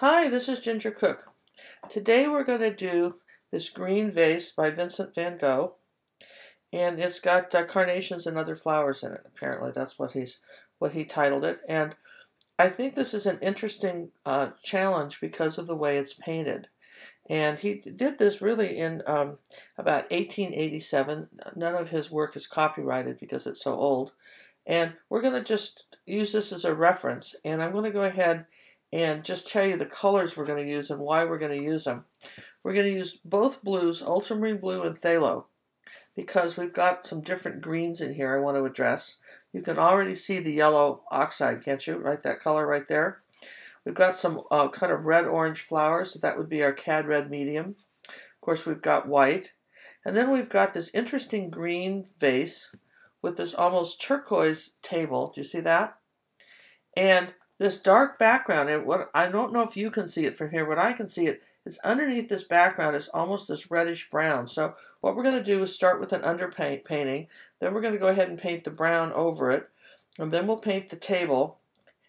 Hi, this is Ginger Cook. Today we're going to do this green vase by Vincent Van Gogh, and it's got carnations and other flowers in it. Apparently, that's what he titled it. And I think this is an interesting challenge because of the way it's painted. And he did this really in about 1887. None of his work is copyrighted because it's so old. And we're going to just use this as a reference. And I'm going to go ahead and just tell you the colors we're going to use and why we're going to use them. We're going to use both blues, Ultramarine Blue and Phalo, because we've got some different greens in here I want to address. You can already see the yellow oxide, can't you? Right, that color right there. We've got some kind of red-orange flowers. So that would be our CAD Red Medium. Of course, we've got white. And then we've got this interesting green vase with this almost turquoise table. Do you see that? And this dark background, and what I don't know if you can see it from here, but I can see it, is underneath this background is almost this reddish brown. So what we're going to do is start with an underpainting, then we're going to go ahead and paint the brown over it, and then we'll paint the table,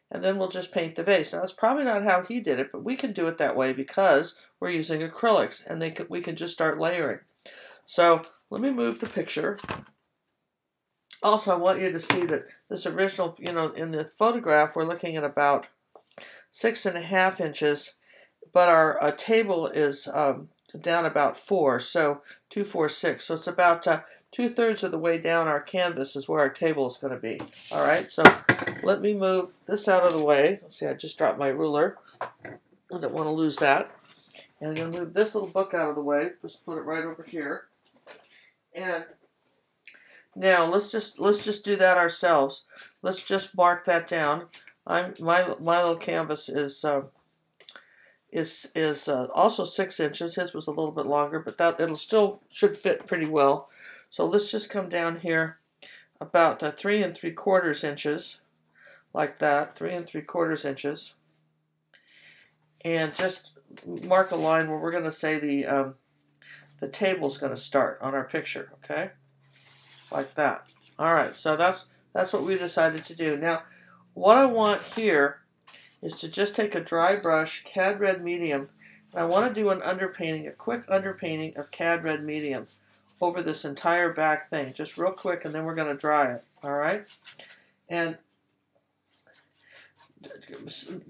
and then we'll just paint the vase. Now that's probably not how he did it, but we can do it that way because we're using acrylics, and we can just start layering. So let me move the picture. Also, I want you to see that this original, in the photograph, we're looking at about 6.5 inches, but our table is down about 4, so 2, 4, 6. So it's about 2/3 of the way down our canvas is where our table is going to be. All right, so let me move this out of the way. Let's see, I just dropped my ruler. I don't want to lose that. And I'm going to move this little book out of the way. Just put it right over here. And now let's just do that ourselves. Let's just mark that down. My little canvas is also 6 inches. His was a little bit longer, but that should fit pretty well. So let's just come down here about 3 3/4 inches, like that, 3 3/4 inches, and just mark a line where we're going to say the table's going to start on our picture. Okay. Like that. All right, so that's what we decided to do. Now, what I want here is to just take a dry brush, CAD Red Medium, and I want to do an underpainting, a quick underpainting of CAD Red Medium over this entire back thing, just real quick, and then we're going to dry it. All right, and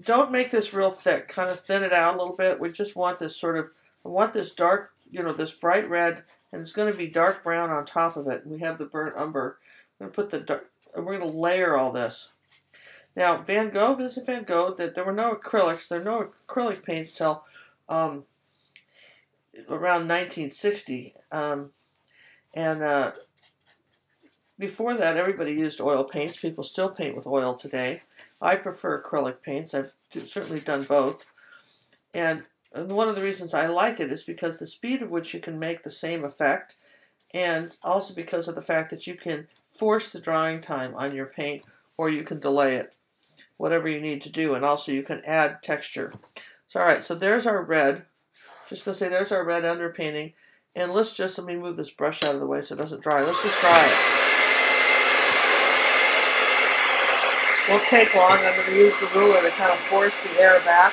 don't make this real thick. Kind of thin it out a little bit. We just want this I want this dark, this bright red. And it's going to be dark brown on top of it. We have the burnt umber. We're going to put we're going to layer all this. Now, Vincent Van Gogh, there were no acrylics. There were no acrylic paints till around 1960. Before that, everybody used oil paints. People still paint with oil today. I prefer acrylic paints. I've certainly done both. And one of the reasons I like it is because the speed at which you can make the same effect, and also because of the fact that you can force the drying time on your paint, or you can delay it, whatever you need to do, and also you can add texture. So all right, so there's our red. Just going to say there's our red underpainting, and let me move this brush out of the way so it doesn't dry. Let's just dry it. Won't take long. I'm going to use the ruler to kind of force the air back.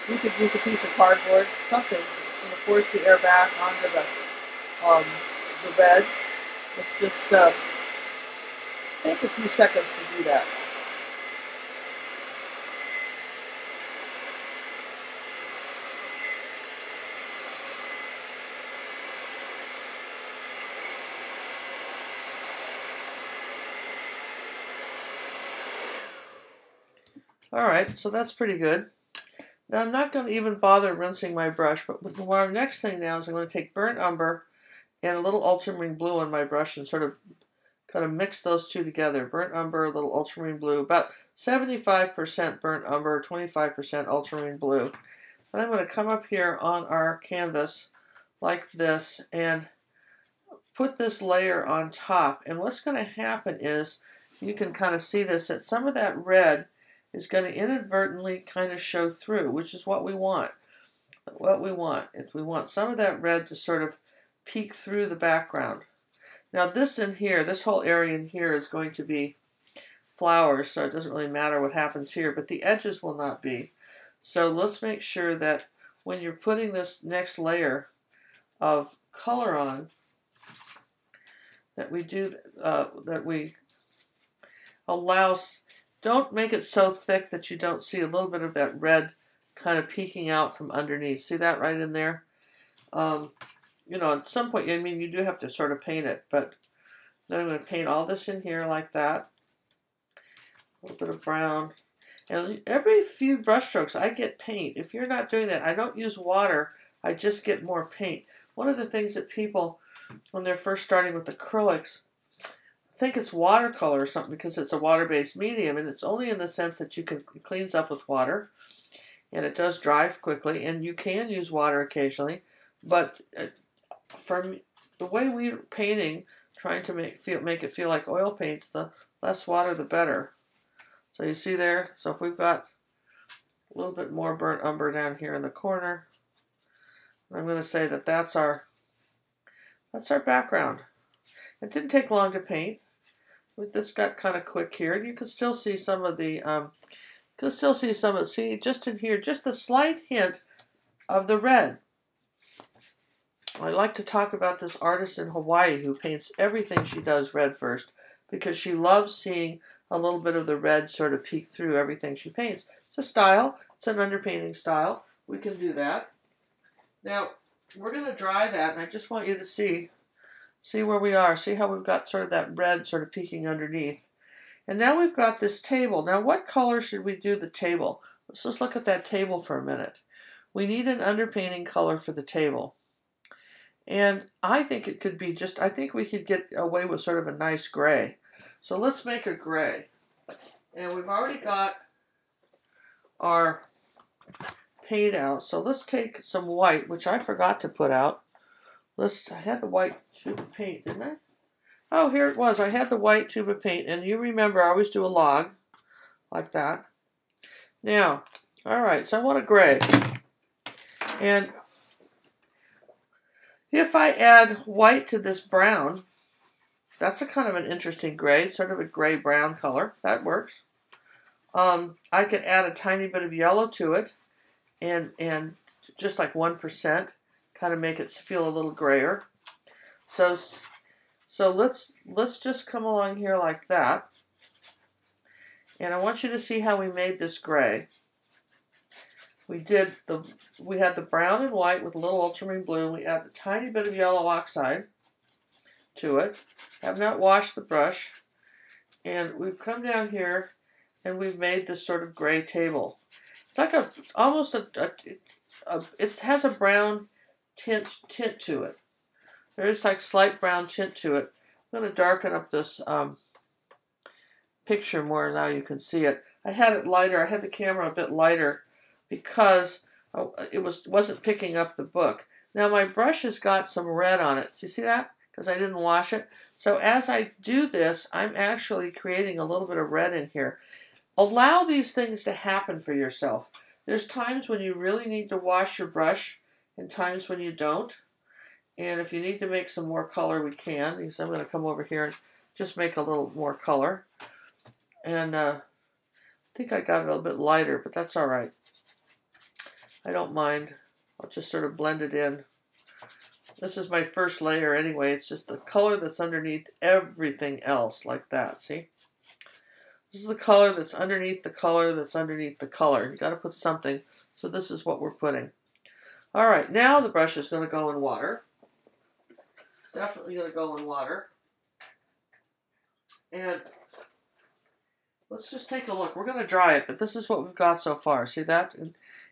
You could use a piece of cardboard, something, that's going to force the air back onto the red. Let's just take a few seconds to do that. All right, so that's pretty good. Now I'm not going to even bother rinsing my brush, but our next thing now is I'm going to take burnt umber and a little ultramarine blue on my brush and kind of mix those two together. Burnt umber, a little ultramarine blue, about 75% burnt umber, 25% ultramarine blue. And I'm going to come up here on our canvas like this and put this layer on top. And what's going to happen is, you can kind of see this, that some of that red is going to inadvertently kind of show through, which is what we want. What we want is we want some of that red to sort of peek through the background. Now this in here, this whole area in here is going to be flowers, so it doesn't really matter what happens here, but the edges will not be. So let's make sure that when you're putting this next layer of color on, that we do that we allow. Don't make it so thick that you don't see a little bit of that red kind of peeking out from underneath. See that right in there? You know, at some point, I mean, you do have to sort of paint it, but then I'm going to paint all this in here like that. A little bit of brown. And every few brush strokes, I get paint. If you're not doing that, I don't use water. I just get more paint. One of the things that people, when they're first starting with acrylics, think it's watercolor or something because it's a water-based medium, and it's only in the sense that it cleans up with water, and it does dry quickly, and you can use water occasionally. But from the way we're painting, trying to make it feel like oil paints, the less water, the better. So you see there, so if we've got a little bit more burnt umber down here in the corner, I'm going to say that that's our background. It didn't take long to paint. This got kind of quick here, and you can still see some of the, see just in here, just a slight hint of the red. I like to talk about this artist in Hawaii who paints everything she does red first because she loves seeing a little bit of the red sort of peek through everything she paints. It's a style. It's an underpainting style. We can do that. Now, we're going to dry that, and I just want you to see where we are. See how we've got sort of that red sort of peeking underneath. And now we've got this table. Now, what color should we do the table? Let's just look at that table for a minute. We need an underpainting color for the table. And I think it could be just, I think we could get away with sort of a nice gray. So let's make a gray. And we've already got our paint out. So let's take some white, which I forgot to put out. I had the white tube of paint, didn't I? Oh, here it was. I had the white tube of paint. And you remember, I always do a log like that. Now, all right, so I want a gray. And if I add white to this brown, that's a kind of an interesting gray, sort of a gray-brown color. That works. I could add a tiny bit of yellow to it, and just like 1%, kind of make it feel a little grayer. So let's just come along here like that. And I want you to see how we made this gray. We had the brown and white with a little ultramarine blue. We add a tiny bit of yellow oxide to it. Have not washed the brush. And we've come down here and we've made this sort of gray table. It's like it has a brown tint to it. There is like slight brown tint to it. I'm going to darken up this picture more now you can see it. I had it lighter. I had the camera a bit lighter because it wasn't picking up the book. Now my brush has got some red on it. Do you see that? Because I didn't wash it. So as I do this, I'm actually creating a little bit of red in here. Allow these things to happen for yourself. There's times when you really need to wash your brush and times when you don't. And if you need to make some more color, we can. Because I'm going to come over here and just make a little more color. And I think I got it a little bit lighter, but that's all right. I don't mind. I'll just sort of blend it in. This is my first layer anyway. It's just the color that's underneath everything else, like that, see? This is the color that's underneath the color that's underneath the color. You got to put something, so this is what we're putting. All right, now the brush is going to go in water. Definitely going to go in water. And let's just take a look. We're going to dry it, but this is what we've got so far. See that?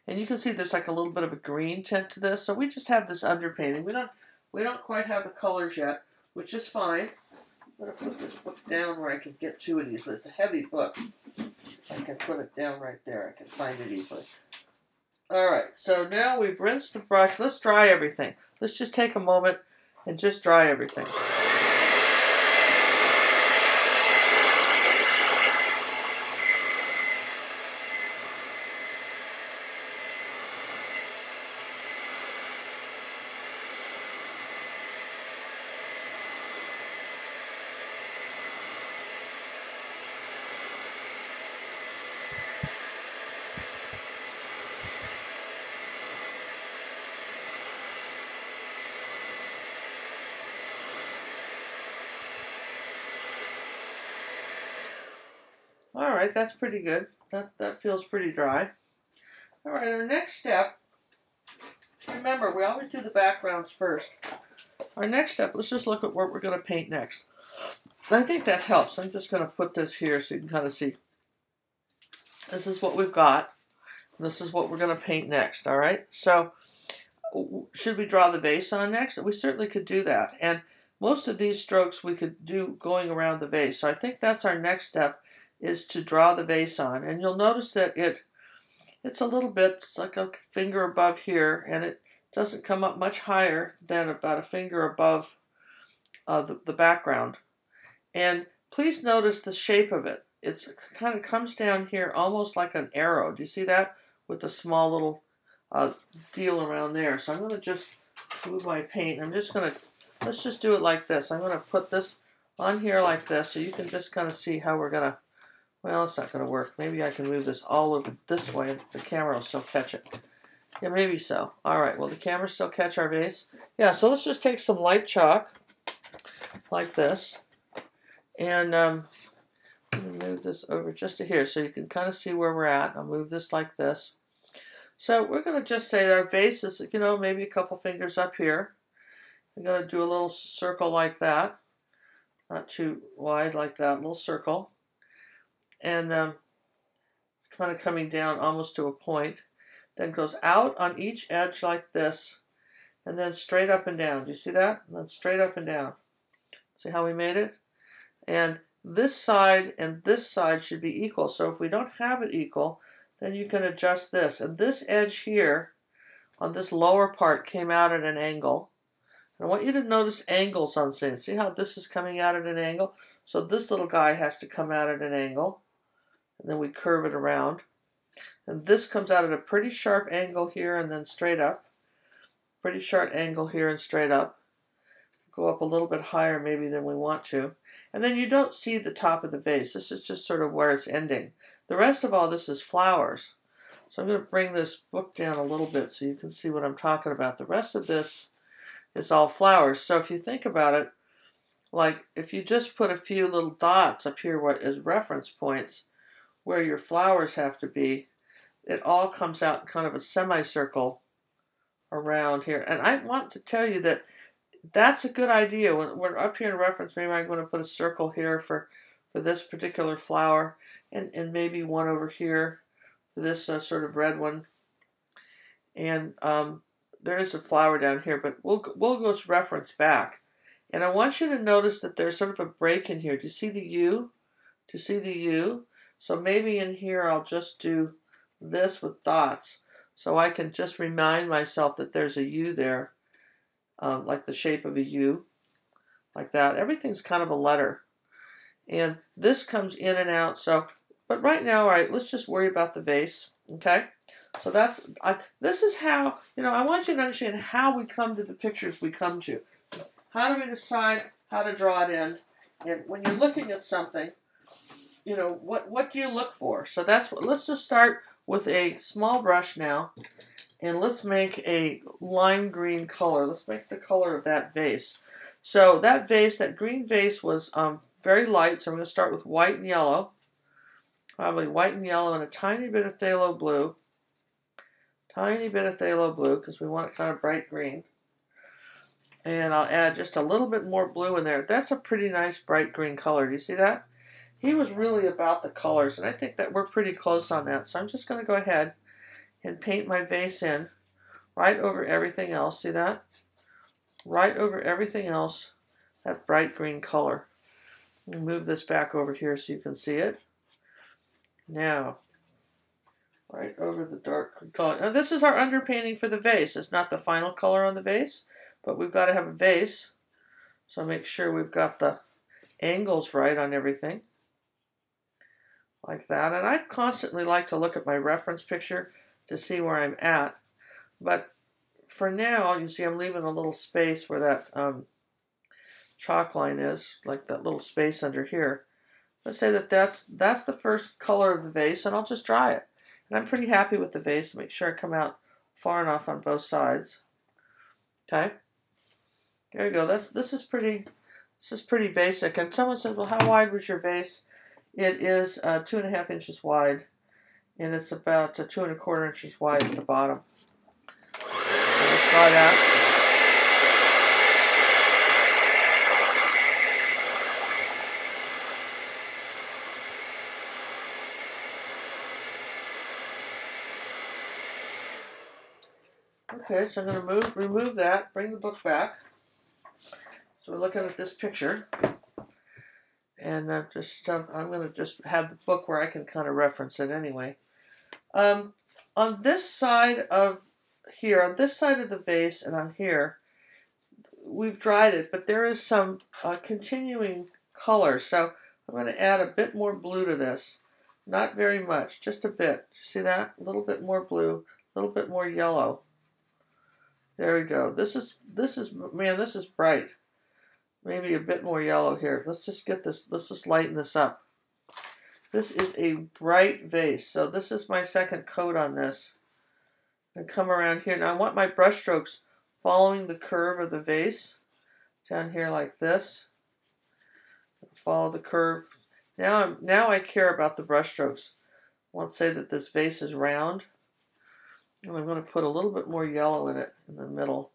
And you can see there's like a little bit of a green tint to this. So we just have this underpainting. We don't quite have the colors yet, which is fine. I'm going to put this book down where I can get to it easily. It's a heavy book. I can put it down right there. I can find it easily. All right, so now we've rinsed the brush. Let's dry everything. Let's just take a moment and just dry everything. All right, that's pretty good. That feels pretty dry. All right, our next step, remember, we always do the backgrounds first. Our next step, let's just look at what we're going to paint next. I think that helps. I'm just going to put this here so you can kind of see. This is what we've got. This is what we're going to paint next, all right? So, should we draw the vase on next? We certainly could do that. And most of these strokes we could do going around the vase. So I think that's our next step, is to draw the vase on. And you'll notice that it's a little bit, it's like a finger above here, and it doesn't come up much higher than about a finger above the background. And please notice the shape of it. It kind of comes down here almost like an arrow. Do you see that? With a small little deal around there. So I'm going to just move my paint. I'm just going to, let's just do it like this. I'm going to put this on here like this so you can just kind of see how we're going to, well, it's not going to work. Maybe I can move this all over this way and the camera will still catch it. Yeah, maybe so. All right, will the camera still catch our vase? Yeah, so let's just take some light chalk like this. And I'm going to move this over just to here so you can kind of see where we're at. I'll move this like this. So we're going to just say that our vase is, you know, maybe a couple fingers up here. I'm going to do a little circle like that. Not too wide like that, a little circle. And kind of coming down almost to a point. Then goes out on each edge like this. And then straight up and down. Do you see that? And then straight up and down. See how we made it? And this side and this side should be equal. So if we don't have it equal, then you can adjust this. And this edge here on this lower part came out at an angle. And I want you to notice angles on things. See how this is coming out at an angle? So this little guy has to come out at an angle. And then we curve it around. And this comes out at a pretty sharp angle here and then straight up. Pretty sharp angle here and straight up. Go up a little bit higher maybe than we want to. And then you don't see the top of the vase. This is just sort of where it's ending. The rest of all this is flowers. So I'm going to bring this book down a little bit so you can see what I'm talking about. The rest of this is all flowers. So if you think about it, like if you just put a few little dots up here as reference points where your flowers have to be, it all comes out in kind of a semicircle around here. And I want to tell you that that's a good idea. When we're up here in reference, maybe I'm going to put a circle here for this particular flower, and maybe one over here for this sort of red one. And there is a flower down here, but we'll go to reference back. And I want you to notice that there's sort of a break in here. Do you see the U? Do you see the U? So maybe in here I'll just do this with dots, so I can just remind myself that there's a U there. Like the shape of a U, like that. Everything's kind of a letter. And this comes in and out. So, but right now, all right, let's just worry about the vase, okay? So this is how, you know, I want you to understand how we come to the pictures we come to. How do we decide how to draw it in? And when you're looking at something, you know, what do you look for? So that's what, let's just start with a small brush now. And let's make a lime green color. Let's make the color of that vase. So that vase, that green vase was very light. So I'm going to start with white and yellow. Probably white and yellow and a tiny bit of phthalo blue. Tiny bit of phthalo blue because we want it kind of bright green. And I'll add just a little bit more blue in there. That's a pretty nice bright green color. Do you see that? He was really about the colors. And I think that we're pretty close on that. So I'm just going to go ahead and paint my vase in right over everything else. See that? Right over everything else, that bright green color. Let me move this back over here so you can see it. Now, right over the dark green color. Now this is our underpainting for the vase. It's not the final color on the vase, but we've got to have a vase. So make sure we've got the angles right on everything. Like that. And I constantly like to look at my reference picture to see where I'm at. But for now, you see I'm leaving a little space where that chalk line is, like that little space under here. Let's say that that's the first color of the vase, and I'll just dry it. And I'm pretty happy with the vase. Make sure I come out far enough on both sides. Okay? There you go. This is pretty basic. And someone says, well, how wide was your vase? It is 2.5 inches wide, and it's about 2 1/4 inches wide at the bottom. So let's try that. Okay, so I'm going to remove that, bring the book back. So we're looking at this picture, and I'm going to just have the book where I can kind of reference it anyway. On this side of here, on this side of the vase and on here, we've dried it, but there is some continuing color. So I'm going to add a bit more blue to this. Not very much, just a bit. You see that? A little bit more blue, a little bit more yellow. There we go. This is man, this is bright. Maybe a bit more yellow here. Let's just get this, let's just lighten this up. This is a bright vase. So this is my second coat on this. And come around here. Now I want my brush strokes following the curve of the vase. Down here like this. Follow the curve. Now I care about the brush strokes. I want to say that this vase is round. And I'm going to put a little bit more yellow in it in the middle.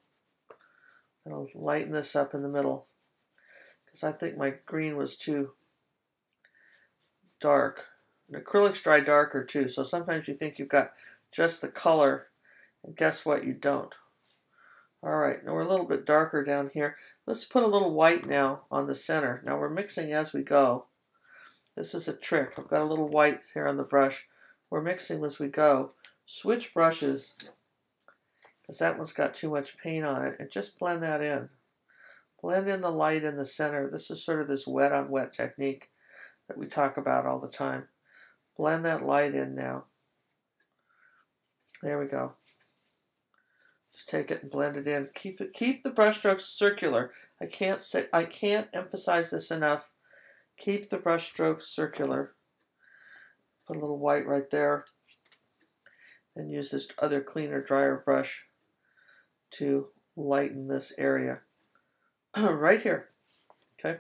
And I'll lighten this up in the middle, because I think my green was too dark. And acrylics dry darker too, so sometimes you think you've got just the color, and guess what? You don't. Alright, now we're a little bit darker down here. Let's put a little white now on the center. Now we're mixing as we go. This is a trick. I've got a little white here on the brush. We're mixing as we go. Switch brushes, because that one's got too much paint on it, and just blend that in. Blend in the light in the center. This is sort of this wet on wet technique that we talk about all the time. Blend that light in now. There we go. Just take it and blend it in. Keep the brush strokes circular. I can't emphasize this enough. Keep the brush strokes circular. Put a little white right there. And use this other cleaner, drier brush to lighten this area. Right here. Okay.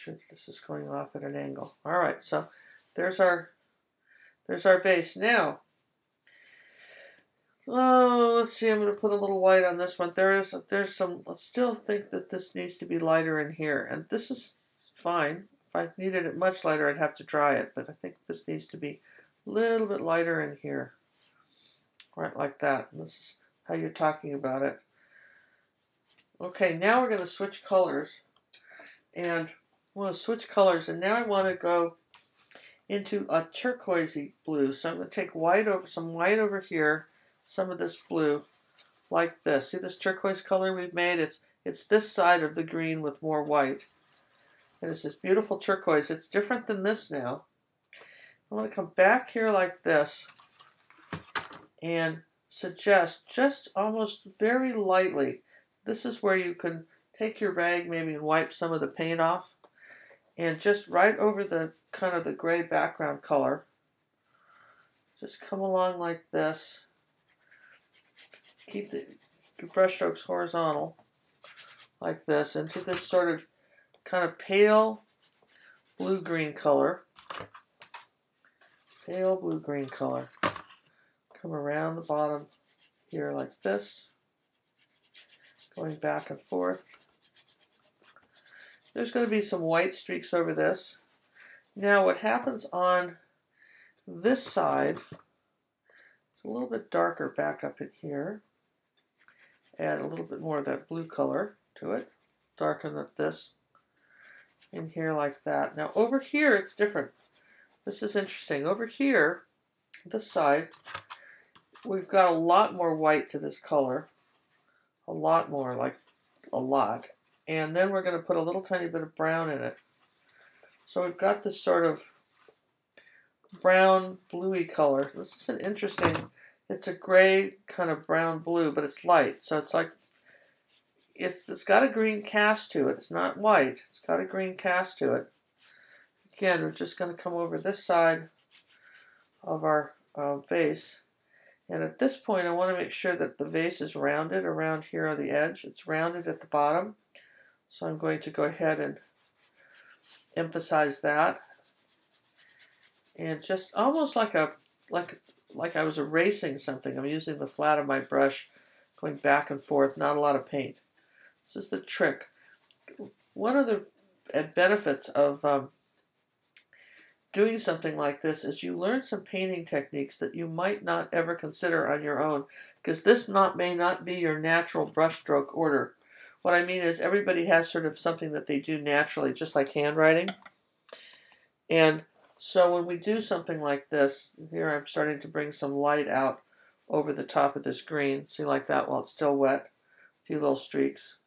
This is going off at an angle. All right, so there's our vase. Now, let's see. I'm going to put a little white on this one. There's some. Let's still think that this needs to be lighter in here, and this is fine. If I needed it much lighter, I'd have to dry it, but I think this needs to be a little bit lighter in here, right like that. And this is how you're talking about it. Okay, now we're going to switch colors, and I want to switch colors, and now I want to go into a turquoisey blue. So I'm going to take some white over here, some of this blue, like this. See this turquoise color we've made? It's this side of the green with more white, and it's this beautiful turquoise. It's different than this now. I want to come back here like this and suggest just almost very lightly. This is where you can take your rag maybe and wipe some of the paint off, and just right over the kind of the gray background color, just come along like this. Keep the brush strokes horizontal like this into this sort of kind of pale blue-green color. Pale blue-green color. Come around the bottom here like this, going back and forth. There's going to be some white streaks over this. Now what happens on this side, it's a little bit darker back up in here. Add a little bit more of that blue color to it. Darken up this in here like that. Now over here it's different. This is interesting. Over here, this side, we've got a lot more white to this color. A lot more, like a lot. And then we're going to put a little tiny bit of brown in it. So we've got this sort of brown bluey color. This is an interesting, it's a gray kind of brown blue, but it's light. So it's like, it's got a green cast to it. It's not white. It's got a green cast to it. Again, we're just going to come over this side of our vase. And at this point, I want to make sure that the vase is rounded around here on the edge. It's rounded at the bottom. So I'm going to go ahead and emphasize that. And just almost like I was erasing something. I'm using the flat of my brush, going back and forth, not a lot of paint. This is the trick. One of the benefits of doing something like this is you learn some painting techniques that you might not ever consider on your own, because this may not be your natural brushstroke order. What I mean is everybody has sort of something that they do naturally, just like handwriting. And so when we do something like this, here I'm starting to bring some light out over the top of this green. See, like that while it's still wet. A few little streaks.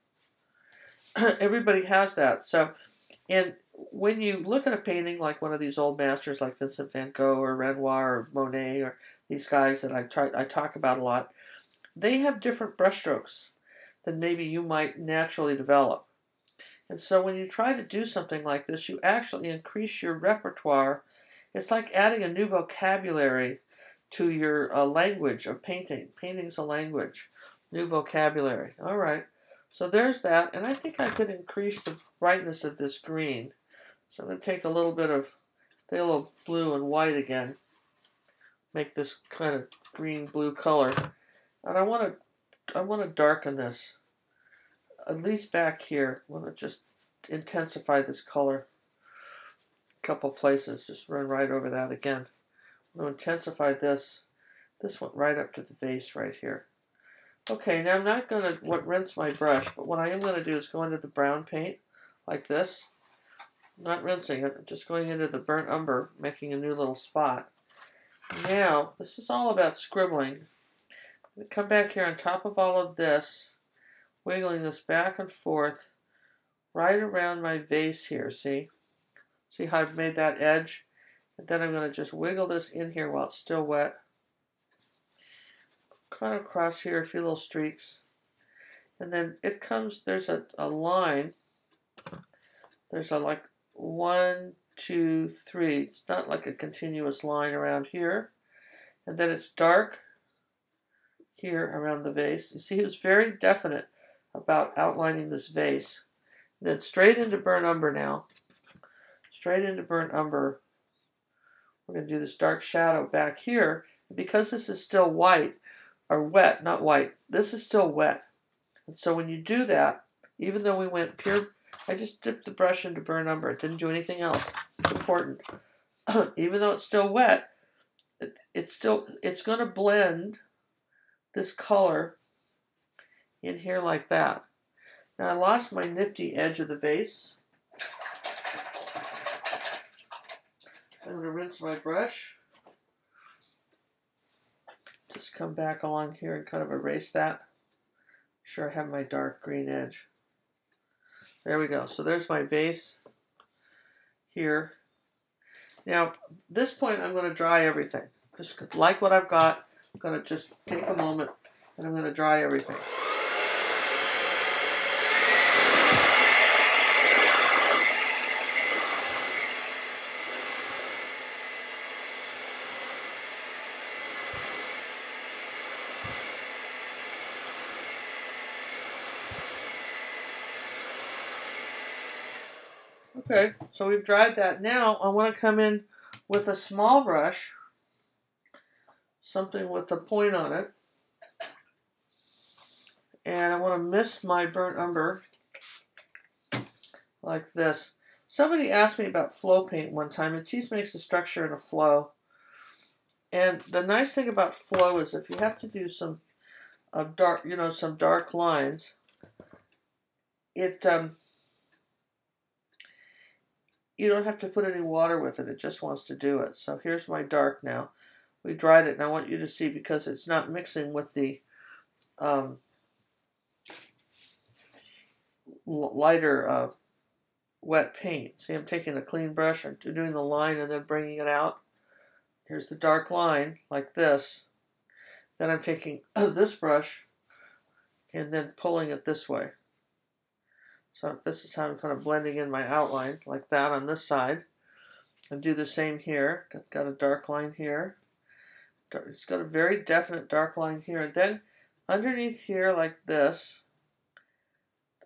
Everybody has that. So, and when you look at a painting like one of these old masters like Vincent Van Gogh or Renoir or Monet or these guys that I talk about a lot, they have different brushstrokes than maybe you might naturally develop. And so when you try to do something like this, you actually increase your repertoire. It's like adding a new vocabulary to your language of painting. Painting's a language. New vocabulary. All right. So there's that. And I think I could increase the brightness of this green. So I'm going to take a little bit of phthalo blue and white again. Make this kind of green-blue color. And I want to darken this. At least back here. I want to just intensify this color. A couple places. Just run right over that again. I'm going to intensify this. This went right up to the vase right here. Okay, now I'm not going to rinse my brush, but what I am going to do is go into the brown paint like this. Not rinsing it, just going into the burnt umber, making a new little spot. Now, this is all about scribbling. I'm going to come back here on top of all of this, wiggling this back and forth, right around my vase here, see? See how I've made that edge? And then I'm going to just wiggle this in here while it's still wet. Kind of across here, a few little streaks. And then it comes, there's a line. There's a like 1, 2, 3. It's not like a continuous line around here. And then it's dark here around the vase. You see, he was very definite about outlining this vase. And then straight into burnt umber now. Straight into burnt umber. We're going to do this dark shadow back here. Because this is still white, or wet, not white, this is still wet. And so when you do that, even though we went pure, I just dipped the brush into burnt umber. It didn't do anything else. It's important. Even though it's still wet, it's going to blend this color in here like that. Now I lost my nifty edge of the vase. I'm going to rinse my brush. Just come back along here and kind of erase that. Make sure I have my dark green edge. There we go. So there's my vase here. Now, at this point, I'm going to dry everything. Just like what I've got, I'm going to just take a moment and I'm going to dry everything. Okay, so we've dried that. Now I want to come in with a small brush, something with a point on it, and I want to mist my burnt umber like this. Somebody asked me about flow paint one time. Matisse makes a structure in a flow, and the nice thing about flow is if you have to do some dark, some dark lines, you don't have to put any water with it. It just wants to do it. So here's my dark now. We dried it, and I want you to see because it's not mixing with the lighter wet paint. See, I'm taking a clean brush, I'm doing the line and then bringing it out. Here's the dark line, like this. Then I'm taking this brush and then pulling it this way. So this is how I'm kind of blending in my outline, like that on this side. And do the same here. Got a dark line here. It's got a very definite dark line here. And then underneath here like this,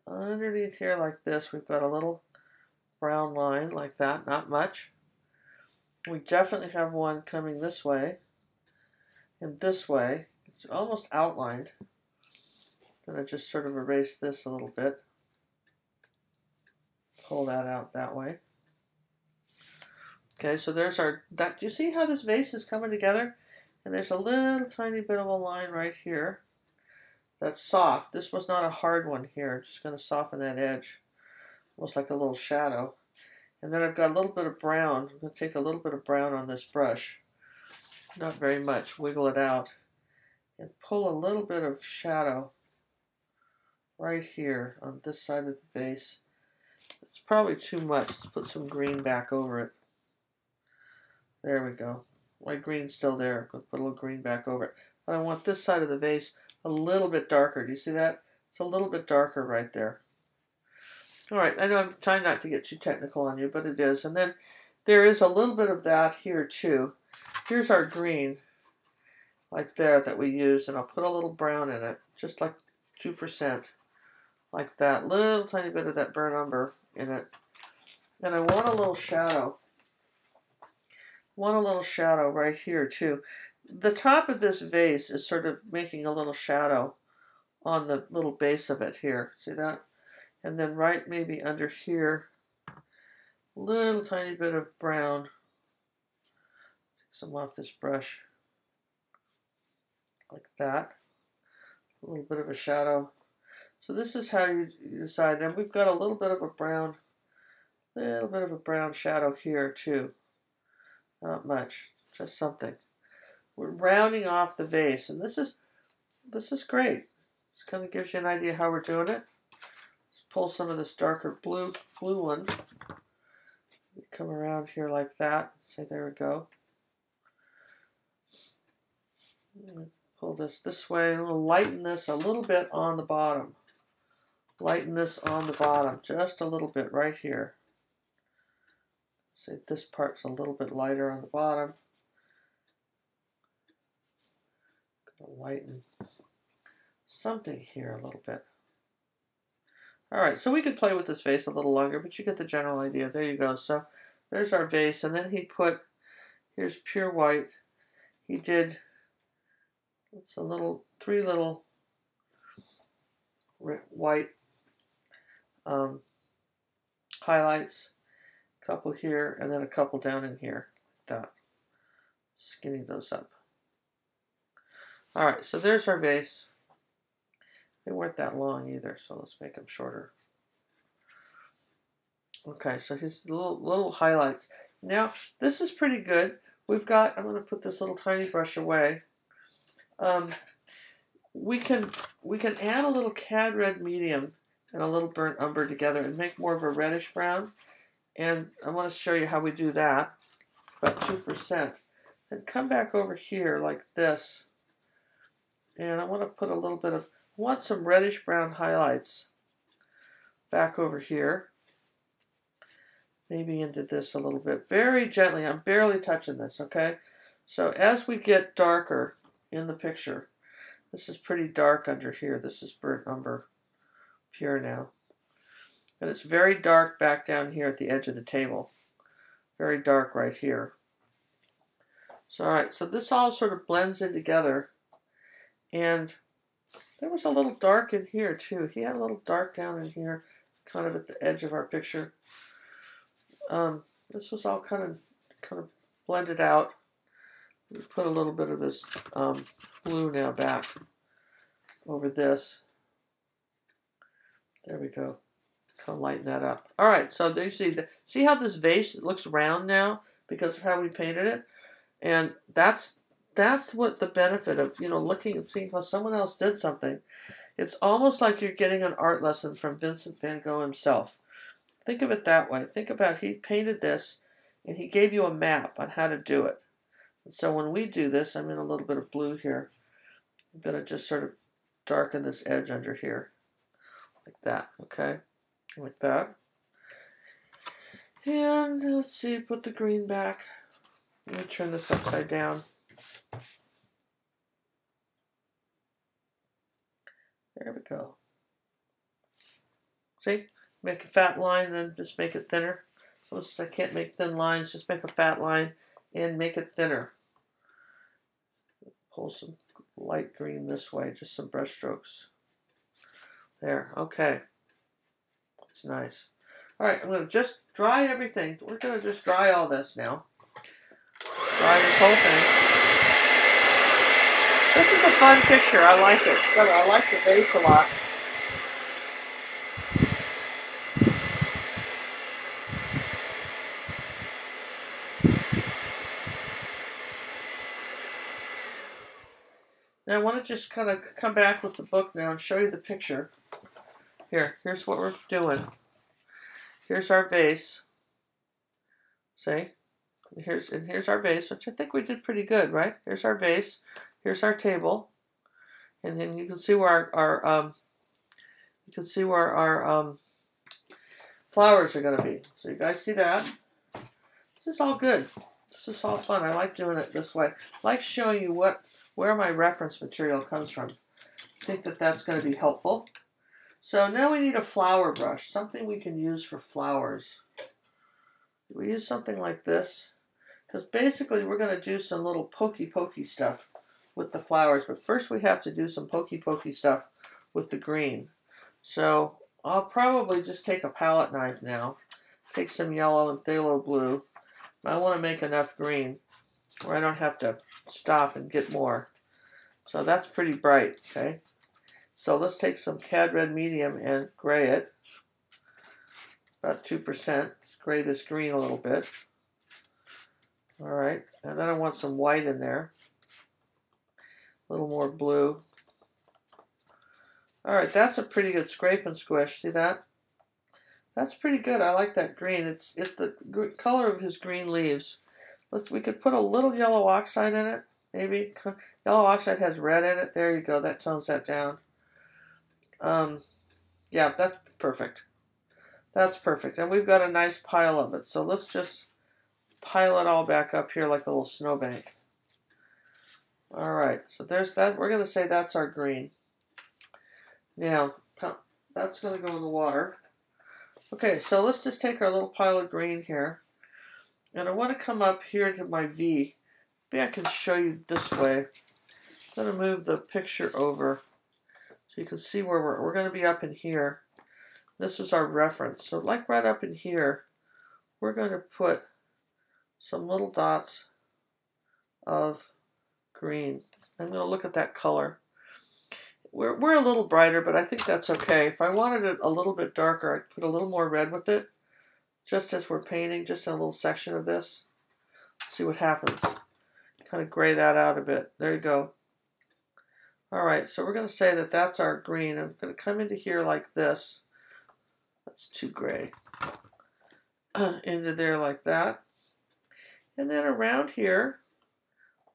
we've got a little brown line like that, not much. We definitely have one coming this way and this way. It's almost outlined. I'm going to just sort of erase this a little bit. Pull that out that way. Okay, so there's our, do you see how this vase is coming together? And there's a little tiny bit of a line right here that's soft. This was not a hard one here. I'm just going to soften that edge, almost like a little shadow. And then I've got a little bit of brown. I'm going to take a little bit of brown on this brush. Not very much. Wiggle it out. And pull a little bit of shadow right here on this side of the vase. It's probably too much. Let's put some green back over it. There we go. My green's still there. I'm going to put a little green back over it. But I want this side of the vase a little bit darker. Do you see that? It's a little bit darker right there. All right, I know I'm trying not to get too technical on you, but it is. And then there is a little bit of that here too. Here's our green, like there, that we use, and I'll put a little brown in it, just like 2%, like that. Little tiny bit of that burnt umber in it. And I want a little shadow. Want a little shadow right here too. The top of this vase is sort of making a little shadow on the little base of it here. See that? And then right maybe under here, little tiny bit of brown. Take some off this brush. Like that. A little bit of a shadow. So this is how you decide. And we've got a little bit of a brown shadow here too. Not much, just something. We're rounding off the vase, and this is great. It kind of gives you an idea how we're doing it. Let's pull some of this darker blue one. Come around here like that. Say, there we go. Pull this way, and we'll lighten this a little bit on the bottom. Lighten this on the bottom, just a little bit right here. Say this part's a little bit lighter on the bottom. Gonna lighten something here a little bit. All right, so we could play with this vase a little longer, but you get the general idea. There you go. So there's our vase, and then he put, here's pure white. He did, it's a little, 3 little white highlights. Couple here, and then a couple down in here, like that. Skinny those up. All right, so there's our vase. They weren't that long either, so let's make them shorter. Okay, so here's the little highlights. Now, this is pretty good. We've got, I'm going to put this little tiny brush away. We can add a little CAD Red Medium and a little burnt umber together and make more of a reddish brown. And I want to show you how we do that, about 2%. Then come back over here like this. And I want to put a little bit of, I want some reddish brown highlights back over here. Maybe into this a little bit. Very gently, I'm barely touching this, okay? So as we get darker in the picture, this is pretty dark under here. This is burnt umber, pure now. And it's very dark back down here at the edge of the table. Very dark right here. So, all right, so this all sort of blends in together. And there was a little dark in here, too. He had a little dark down in here, kind of at the edge of our picture. This was all kind of blended out. Let's put a little bit of this blue now back over this. There we go. Kind of lighten that up. All right, so there you see how this vase looks round now because of how we painted it, and that's what the benefit of looking and seeing how someone else did something. It's almost like you're getting an art lesson from Vincent Van Gogh himself. Think of it that way. Think about he painted this, and he gave you a map on how to do it. And so when we do this, I'm in a little bit of blue here. I'm going to just sort of darken this edge under here, like that. Okay. Like that. And let's see, put the green back. Let me turn this upside down. There we go. See? Make a fat line, then just make it thinner. Notice I can't make thin lines, just make a fat line and make it thinner. Pull some light green this way, just some brush strokes. There, okay. That's nice. All right, I'm going to just dry everything. We're going to just dry all this now. Dry this whole thing. This is a fun picture. I like it. I like the vase a lot. Now I want to just kind of come back with the book now and show you the picture. Here's what we're doing. Here's our vase. See? Here's our vase, which I think we did pretty good, right? Here's our vase. Here's our table. And then you can see where our flowers are going to be. So you guys see that? This is all good. This is all fun. I like doing it this way. I like showing you where my reference material comes from. I think that that's going to be helpful. So now we need a flower brush, something we can use for flowers. We use something like this, because basically we're going to do some little pokey stuff with the flowers, but first we have to do some pokey stuff with the green. So I'll probably just take a palette knife now, take some yellow and phthalo blue. I want to make enough green where I don't have to stop and get more. So that's pretty bright, okay? So let's take some CAD Red Medium and gray it. About 2%. Let's gray this green a little bit. All right, and then I want some white in there. A little more blue. All right, that's a pretty good scrape and squish. See that? That's pretty good. I like that green. It's the color of his green leaves. We could put a little yellow oxide in it, maybe. Yellow oxide has red in it. There you go. That tones that down. Yeah, that's perfect. That's perfect. And we've got a nice pile of it. So let's just pile it all back up here like a little snowbank. All right. So there's that. We're going to say that's our green. Now, that's going to go in the water. Okay, so let's just take our little pile of green here. And I want to come up here to my V. Maybe I can show you this way. I'm going to move the picture over so you can see where we're going to be up in here. This is our reference. So like right up in here, we're going to put some little dots of green. I'm going to look at that color. We're a little brighter, but I think that's okay. If I wanted it a little bit darker, I'd put a little more red with it, just as we're painting, just in a little section of this. Let's see what happens. Kind of gray that out a bit. There you go. All right, so we're going to say that that's our green. I'm going to come into here like this. That's too gray. Into there like that. And then around here,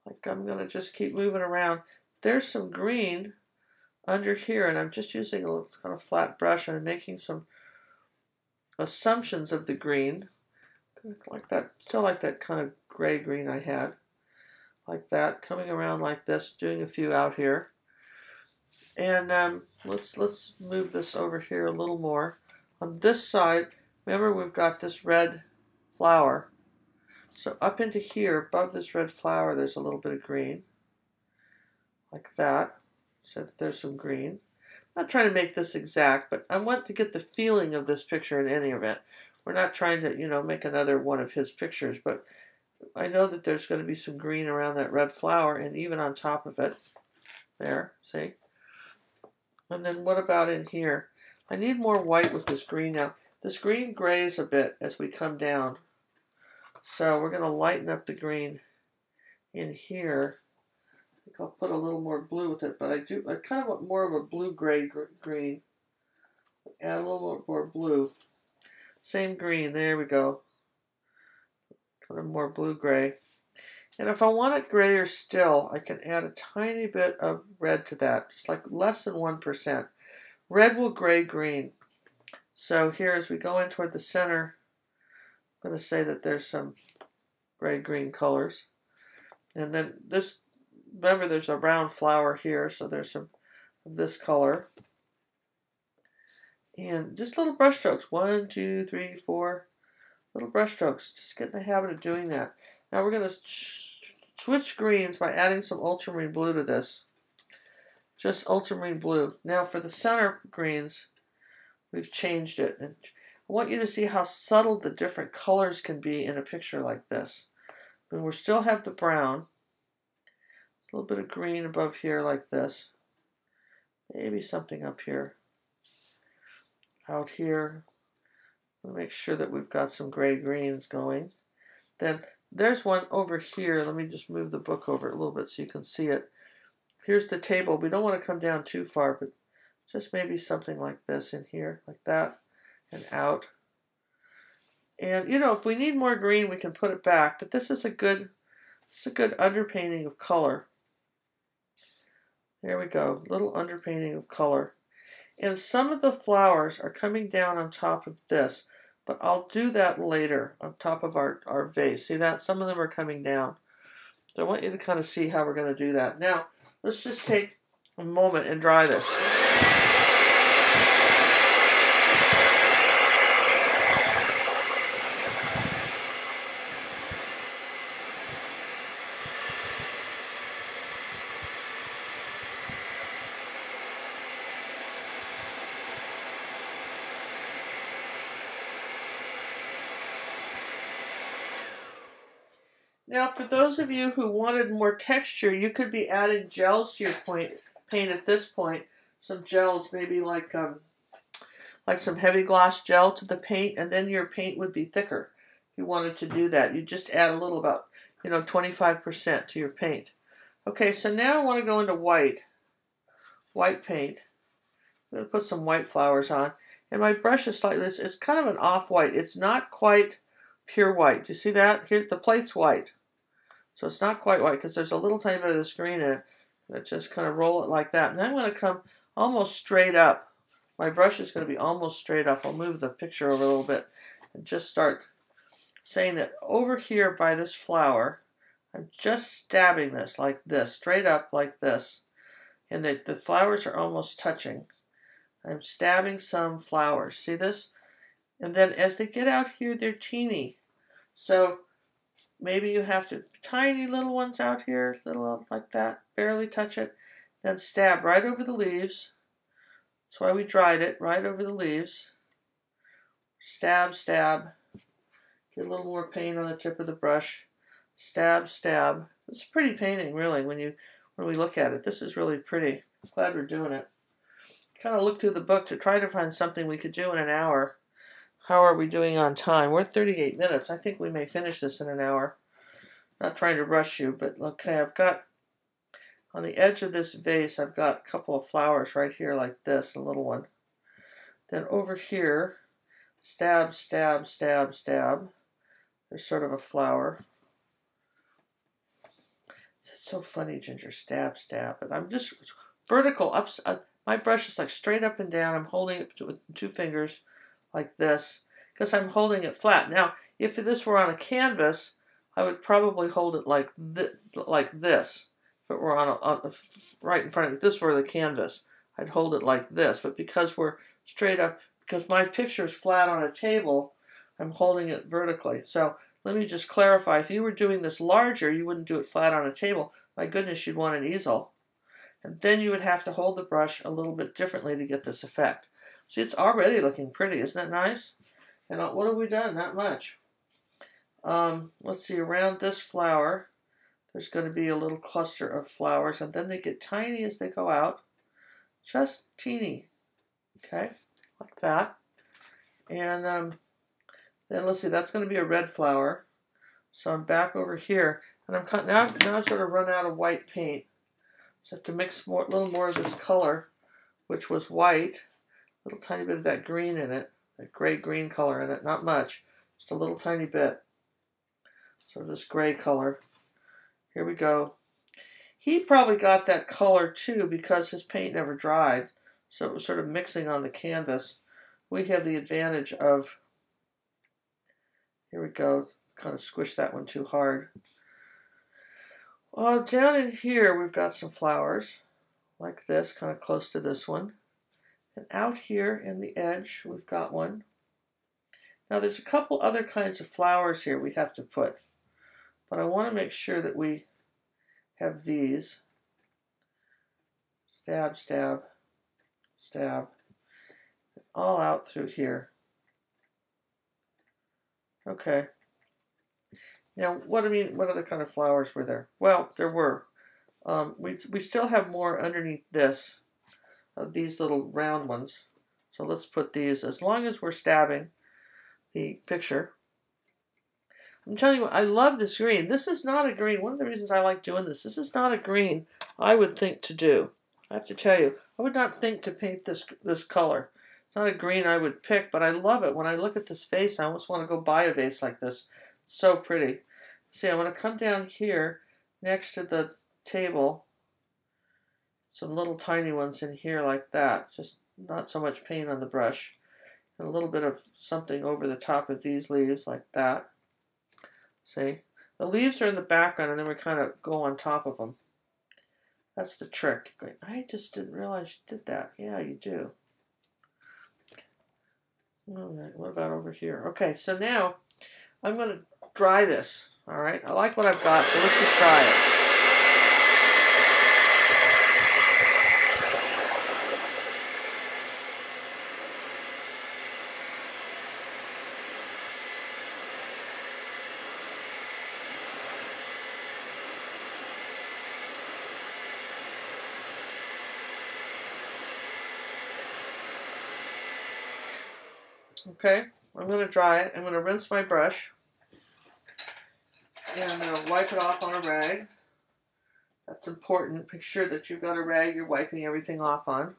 like I'm going to just keep moving around. There's some green under here, and I'm just using a little kind of flat brush, and I'm making some assumptions of the green. Like that, still like that kind of gray green I had. Like that, coming around like this, doing a few out here. And let's move this over here a little more. On this side, remember we've got this red flower. So up into here, above this red flower, there's a little bit of green. Like that. So that there's some green. I'm not trying to make this exact, but I want to get the feeling of this picture in any event. We're not trying to, make another one of his pictures, but I know that there's going to be some green around that red flower and even on top of it. There, see? And then what about in here? I need more white with this green now. This green grays a bit as we come down. So we're going to lighten up the green in here. I think I'll put a little more blue with it, but I kind of want more of a blue-gray green. Add a little more blue. Same green, there we go. Kind of more blue-gray. And if I want it grayer still, I can add a tiny bit of red to that, just like less than 1%. Red will gray green. So here as we go in toward the center, I'm going to say that there's some gray-green colors. And then this, remember there's a round flower here, so there's some of this color. And just little brush strokes, 1, 2, 3, 4. Little brush strokes. Just get in the habit of doing that. Now we're going to switch greens by adding some ultramarine blue to this. Just ultramarine blue. Now for the center greens, we've changed it. And I want you to see how subtle the different colors can be in a picture like this. And we still have the brown. A little bit of green above here like this. Maybe something up here. Out here. We'll make sure that we've got some gray greens going. Then there's one over here. Let me just move the book over a little bit so you can see it. Here's the table. We don't want to come down too far, but just maybe something like this in here, like that, and out. And you know, if we need more green, we can put it back. But this is a good underpainting of color. There we go, little underpainting of color. And some of the flowers are coming down on top of this, but I'll do that later on top of our vase. See that? Some of them are coming down. So I want you to kind of see how we're going to do that. Now, let's just take a moment and dry this. Now, for those of you who wanted more texture, you could be adding gels to your paint at this point. Some gels, maybe like some heavy gloss gel to the paint, and then your paint would be thicker. If you wanted to do that, you just add a little, about 25% to your paint. Okay, so now I want to go into white paint. I'm going to put some white flowers on, and my brush is slightly. It's kind of an off-white. It's not quite pure white. Do you see that? Here, the plate's white. So it's not quite white because there's a little tiny bit of this green in it. And just kind of roll it like that. And I'm going to come almost straight up. My brush is going to be almost straight up. I'll move the picture over a little bit and just start saying that over here by this flower, I'm just stabbing this like this, straight up like this. And the flowers are almost touching. I'm stabbing some flowers. See this? And then as they get out here, they're teeny. So maybe you have to, tiny little ones out here, little like that, barely touch it. Then stab right over the leaves. That's why we dried it, right over the leaves. Stab, stab. Get a little more paint on the tip of the brush. Stab, stab. It's a pretty painting, really, when we look at it. This is really pretty. I'm glad we're doing it. Kind of look through the book to try to find something we could do in an hour. How are we doing on time? We're at 38 minutes. I think we may finish this in an hour. Not trying to rush you, but okay, I've got, on the edge of this vase, I've got a couple of flowers right here like this, a little one. Then over here, stab, stab, stab, stab. There's sort of a flower. It's so funny, Ginger. Stab, stab. But I'm just vertical. My brush is like straight up and down. I'm holding it with 2 fingers like this because I'm holding it flat. Now, if this were on a canvas, I would probably hold it like this. If it were on right in front of me, if this were the canvas, I'd hold it like this. But because we're straight up, because my picture is flat on a table, I'm holding it vertically. So let me just clarify. If you were doing this larger, you wouldn't do it flat on a table. My goodness, you'd want an easel. And then you would have to hold the brush a little bit differently to get this effect. See, it's already looking pretty. Isn't that nice? And what have we done? Not much. Let's see, around this flower, there's going to be a little cluster of flowers, and then they get tiny as they go out. Just teeny. Okay, like that. And then let's see, that's going to be a red flower. So I'm back over here, and now I've sort of run out of white paint. So I have to mix a little more of this color, which was white. A little tiny bit of that green in it, that gray-green color in it, not much, just a little tiny bit. So this gray color. Here we go. He probably got that color too because his paint never dried, so it was sort of mixing on the canvas. We have the advantage of, here we go, kind of squish that one too hard. Down in here we've got some flowers, like this, kind of close to this one. And out here in the edge, we've got one. Now there's a couple other kinds of flowers here we have to put, but I want to make sure that we have these. Stab, stab, stab, all out through here. Okay. Now, what other kind of flowers were there? Well, there were. We still have more underneath this, of these little round ones. So let's put these, as long as we're stabbing the picture. I'm telling you, I love this green. This is not a green. One of the reasons I like doing this is not a green I would think to do. I have to tell you, I would not think to paint this color. It's not a green I would pick, but I love it. When I look at this vase, I almost want to go buy a vase like this. It's so pretty. See, I'm going to come down here next to the table. Some little tiny ones in here like that. Just not so much paint on the brush. And a little bit of something over the top of these leaves like that. See? The leaves are in the background and then we kind of go on top of them. That's the trick. I just didn't realize you did that. Yeah, you do. All right, what about over here? Okay, so now I'm going to dry this. All right, I like what I've got, so let's just dry it. Okay, I'm going to dry it. I'm going to rinse my brush. And I'm going to wipe it off on a rag. That's important. Make sure that you've got a rag you're wiping everything off on.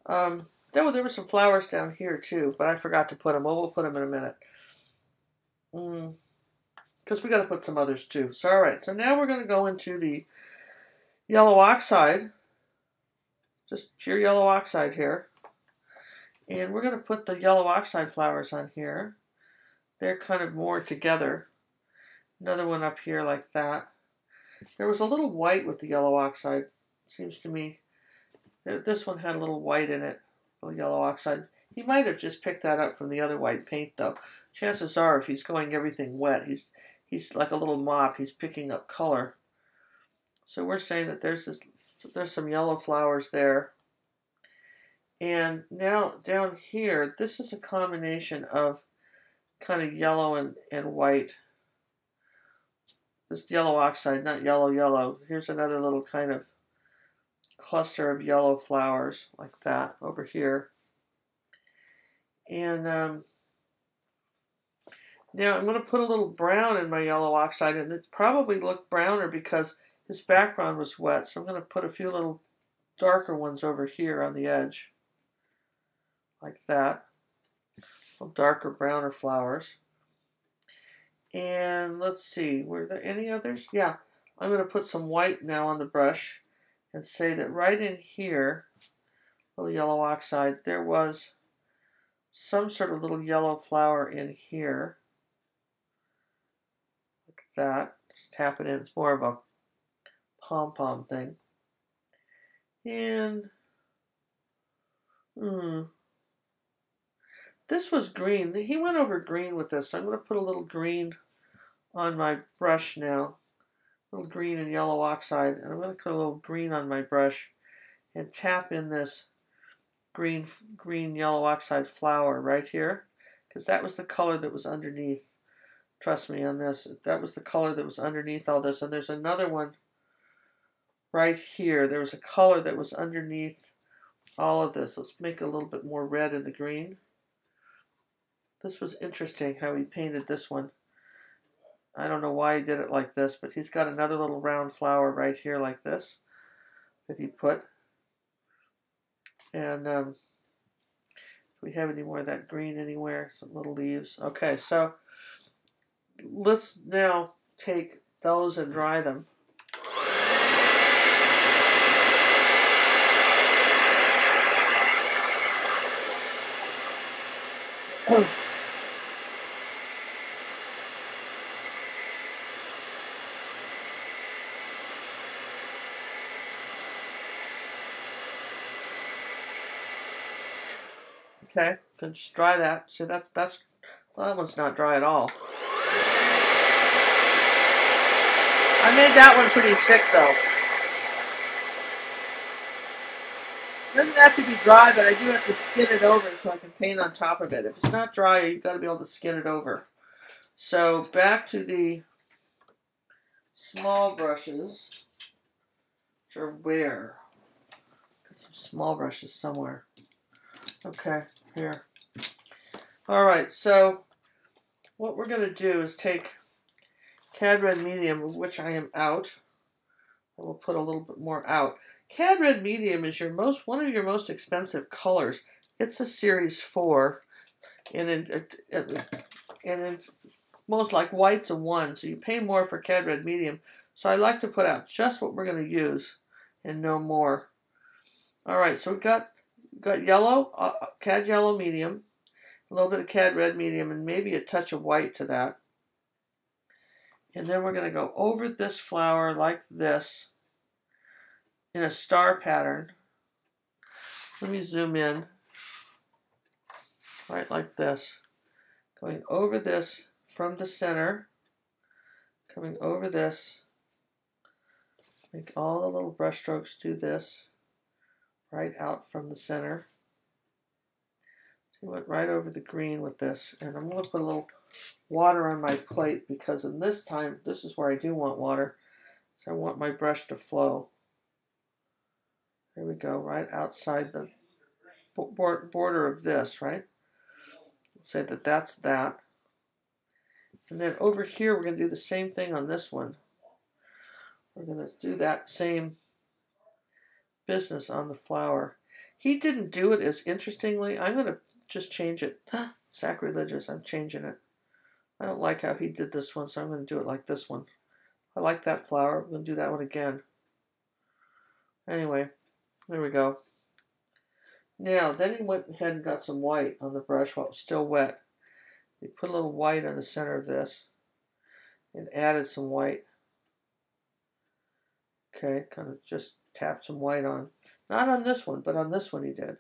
There were some flowers down here too, but I forgot to put them. Well, we'll put them in a minute. Because we got to put some others too. So, all right. So now we're going to go into the yellow oxide. Just pure yellow oxide here. And we're going to put the yellow oxide flowers on here. They're kind of more together. Another one up here like that. There was a little white with the yellow oxide, seems to me. This one had a little white in it, a little yellow oxide. He might have just picked that up from the other white paint, though. Chances are, if he's going everything wet, he's like a little mop. He's picking up color. So we're saying that there's some yellow flowers there. And now down here, this is a combination of kind of yellow and white. This yellow oxide, not yellow. Here's another little kind of cluster of yellow flowers like that over here. And now I'm going to put a little brown in my yellow oxide, and it probably looked browner because his background was wet. So I'm going to put a few little darker ones over here on the edge. Like that. Some darker, browner flowers. And let's see, were there any others? Yeah, I'm going to put some white now on the brush and say that right in here, little yellow oxide, there was some sort of little yellow flower in here. Like that. Just tap it in. It's more of a pom-pom thing. And this was green. He went over green with this. So I'm going to put a little green on my brush now. A little green and yellow oxide. And I'm going to put a little green on my brush and tap in this green yellow oxide flower right here. Because that was the color that was underneath. Trust me on this. That was the color that was underneath all this. And there's another one right here. There was a color that was underneath all of this. Let's make it a little bit more red in the green. This was interesting how he painted this one. I don't know why he did it like this, but he's got another little round flower right here like this that he put. And do we have any more of that green anywhere? Some little leaves. Okay, so let's now take those and dry them. Okay, then just dry that. So that's Well, that one's not dry at all. I made that one pretty thick though. It doesn't have to be dry, but I do have to skin it over so I can paint on top of it. If it's not dry, you've got to be able to skin it over. So back to the small brushes, which are where? Got some small brushes somewhere. Okay, here. All right, so what we're going to do is take CAD Red Medium, of which I am out. I will put a little bit more out. CAD Red Medium is one of your most expensive colors. It's a Series 4, and most like white's a 1, so you pay more for CAD Red Medium. So I like to put out just what we're going to use and no more. All right, so we've got yellow, CAD Yellow Medium, a little bit of CAD Red Medium, and maybe a touch of white to that. And then we're going to go over this flower like this in a star pattern. Let me zoom in. Right like this. Going over this from the center. Coming over this. Make all the little brush strokes do this. Right out from the center. So we went right over the green with this. And I'm going to put a little water on my plate because in this time, this is where I do want water. So I want my brush to flow. There we go, right outside the border of this, right? Say that that's that. And then over here, we're going to do the same thing on this one. We're going to do that same business on the flower. He didn't do it as interestingly. I'm going to just change it. Sacrilegious, I'm changing it. I don't like how he did this one, so I'm going to do it like this one. I like that flower. I'm going to do that one again. Anyway, there we go. Now, then he went ahead and got some white on the brush while it was still wet. He put a little white on the center of this and added some white. Okay, kind of just tapped some white on. Not on this one, but on this one he did.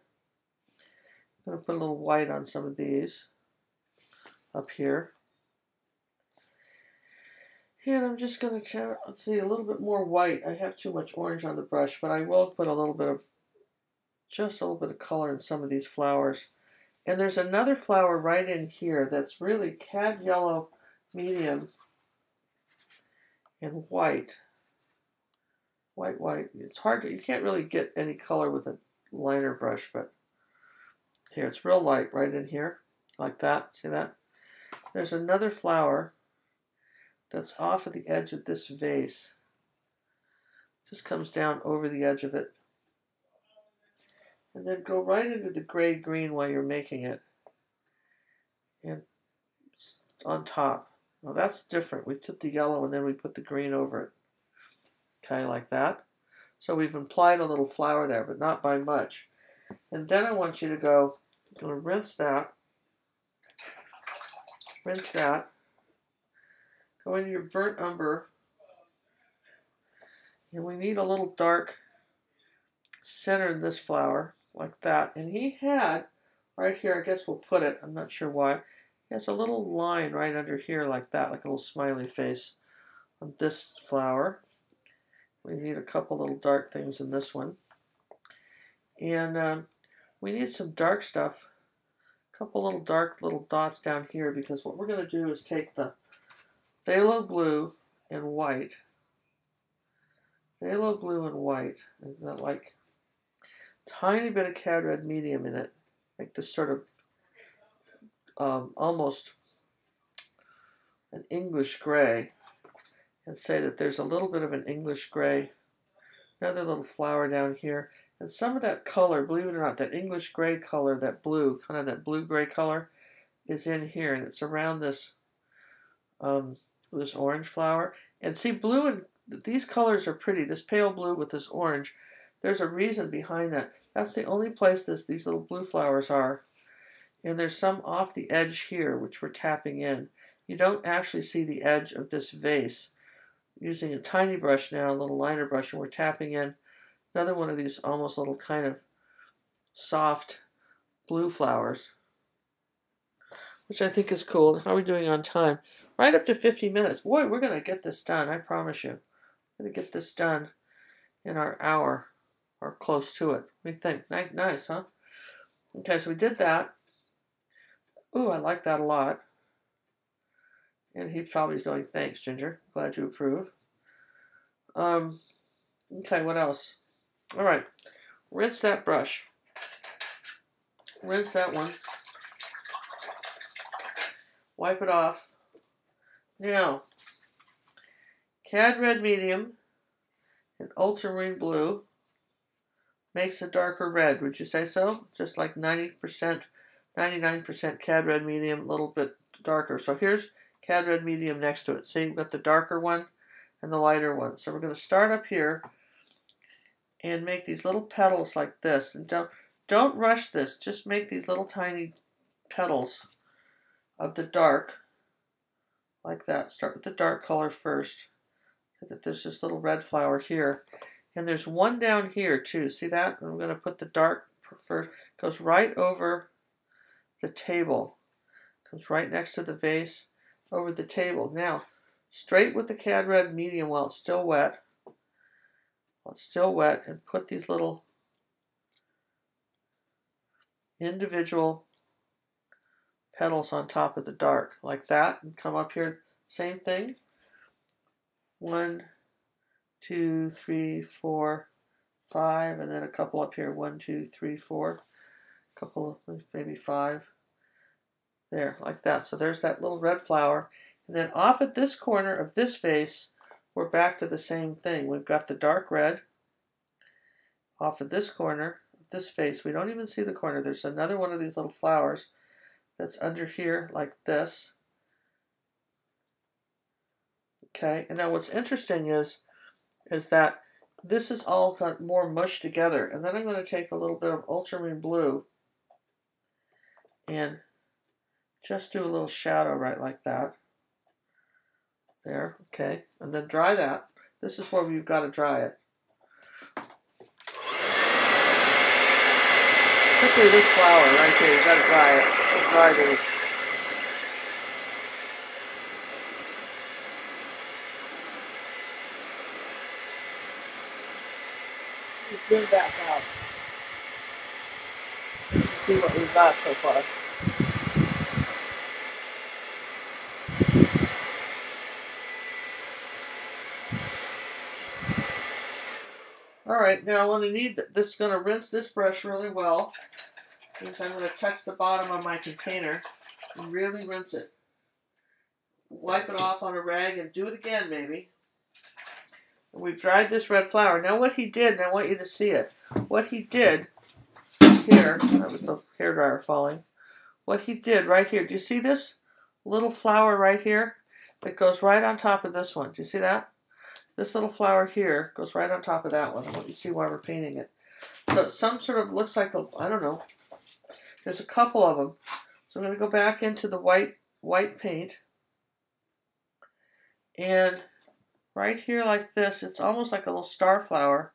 I'm going to put a little white on some of these up here. And I'm just going to, let's see, a little bit more white. I have too much orange on the brush, but I will put a little bit of, just a little bit of color in some of these flowers. And there's another flower right in here that's really CAD Yellow Medium and white. White. It's hard to, you can't really get any color with a liner brush, but here, it's real light right in here, like that. See that? There's another flower that's off of the edge of this vase. Just comes down over the edge of it. And then go right into the gray-green while you're making it. And on top. Now that's different. We took the yellow and then we put the green over it. Okay, like that. So we've implied a little flower there, but not by much. And then I want you to go, I'm going to rinse that. Rinse that. Go into your burnt umber. And we need a little dark center in this flower, like that. And he had, right here, I guess we'll put it, I'm not sure why, he has a little line right under here like that, like a little smiley face on this flower. We need a couple little dark things in this one. And we need some dark stuff, a couple little dark little dots down here, because what we're going to do is take the Phalo Blue and white. Phalo Blue and white. And like tiny bit of CAD Red Medium in it. Like this sort of almost an English gray. And say that there's a little bit of an English gray. Another little flower down here. And some of that color, believe it or not, that English gray color, that blue, kind of that blue-gray color, is in here. And it's around this this orange flower. And see, blue and these colors are pretty. This pale blue with this orange, there's a reason behind that. That's the only place these little blue flowers are. And there's some off the edge here, which we're tapping in. You don't actually see the edge of this vase. Using a tiny brush now, a little liner brush, and we're tapping in another one of these almost little kind of soft blue flowers. which I think is cool. How are we doing on time? Right up to 50 minutes. Boy, we're going to get this done, I promise you. We're going to get this done in our hour, or close to it. What do you think? Nice, huh? Okay, so we did that. Ooh, I like that a lot. And he probably is going, thanks, Ginger. Glad you approve. Okay, what else? All right, rinse that brush. Rinse that one. Wipe it off. Now, CAD Red Medium and Ultramarine Blue makes a darker red. Would you say so? Just like 90%, 99% CAD Red Medium, a little bit darker. So here's CAD Red Medium next to it. See, we've got the darker one and the lighter one. So we're going to start up here and make these little petals like this. And don't rush this. Just make these little tiny petals of the dark like that. Start with the dark color first. There's this little red flower here. And there's one down here too. See that? I'm going to put the dark first. Goes right over the table. Comes right next to the vase over the table. Now, straight with the CAD Red Medium while it's still wet. While it's still wet, and put these little individual petals on top of the dark like that, and come up here, same thing. 1, 2, 3, 4, 5, and then a couple up here. 1, 2, 3, 4, a couple, maybe 5. There, like that. So there's that little red flower. And then off at this corner of this vase, we're back to the same thing. We've got the dark red off of this corner of this vase. We don't even see the corner. There's another one of these little flowers that's under here like this. Okay, and now what's interesting is that this is all got more mushed together. And then I'm going to take a little bit of ultramarine blue and just do a little shadow right like that. There, okay. And then dry that. This is where we've got to dry it. Particularly this flower right here, you've got to dry it. Dry these. Zoom back out. See what we've got so far. Alright, now I'm going to need this, going to rinse this brush really well. I'm going to touch the bottom of my container and really rinse it. Wipe it off on a rag and do it again maybe. And we've dried this red flower. Now what he did, and I want you to see it. What he did here, that was the hairdryer falling. What he did right here, do you see this little flower right here that goes right on top of this one? Do you see that? This little flower here goes right on top of that one. I want you to see why we're painting it. So some sort of looks like a, I don't know. There's a couple of them. So I'm going to go back into the white paint. And right here like this, it's almost like a little star flower.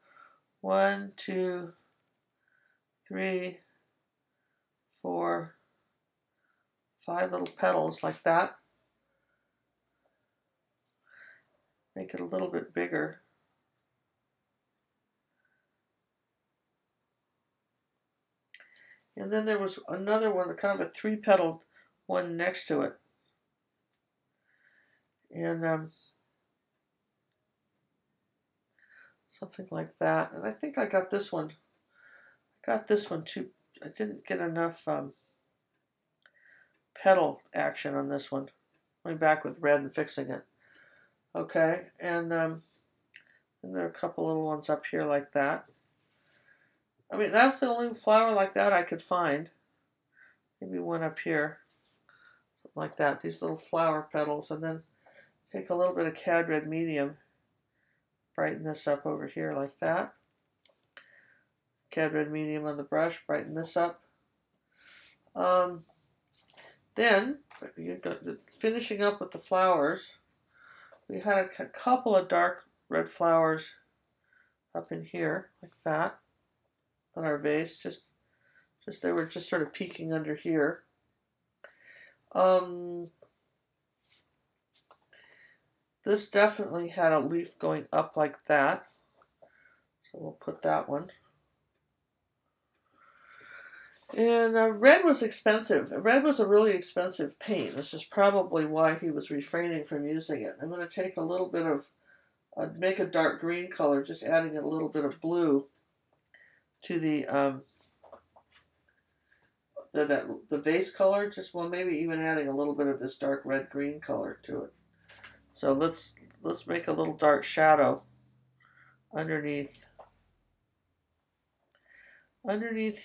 1, 2, 3, 4, 5 little petals like that. Make it a little bit bigger. And then there was another one, kind of a 3-petaled one next to it. And something like that. And I think I got this one. I got this one too. I didn't get enough petal action on this one. Going back with red and fixing it. Okay, and there are a couple little ones up here like that. I mean, that's the only flower like that I could find. Maybe one up here, something like that. These little flower petals, and then take a little bit of CAD Red Medium, brighten this up over here like that. CAD Red Medium on the brush, brighten this up. Then, finishing up with the flowers. We had a couple of dark red flowers up in here, like that, on our vase. Just they were just sort of peeking under here. This definitely had a leaf going up like that. So we'll put that one. And red was expensive. Red was a really expensive paint. This is probably why he was refraining from using it. I'm going to take a little bit of, make a dark green color, just adding a little bit of blue to the vase color. Just, well, maybe even adding a little bit of this dark red green color to it. So let's make a little dark shadow underneath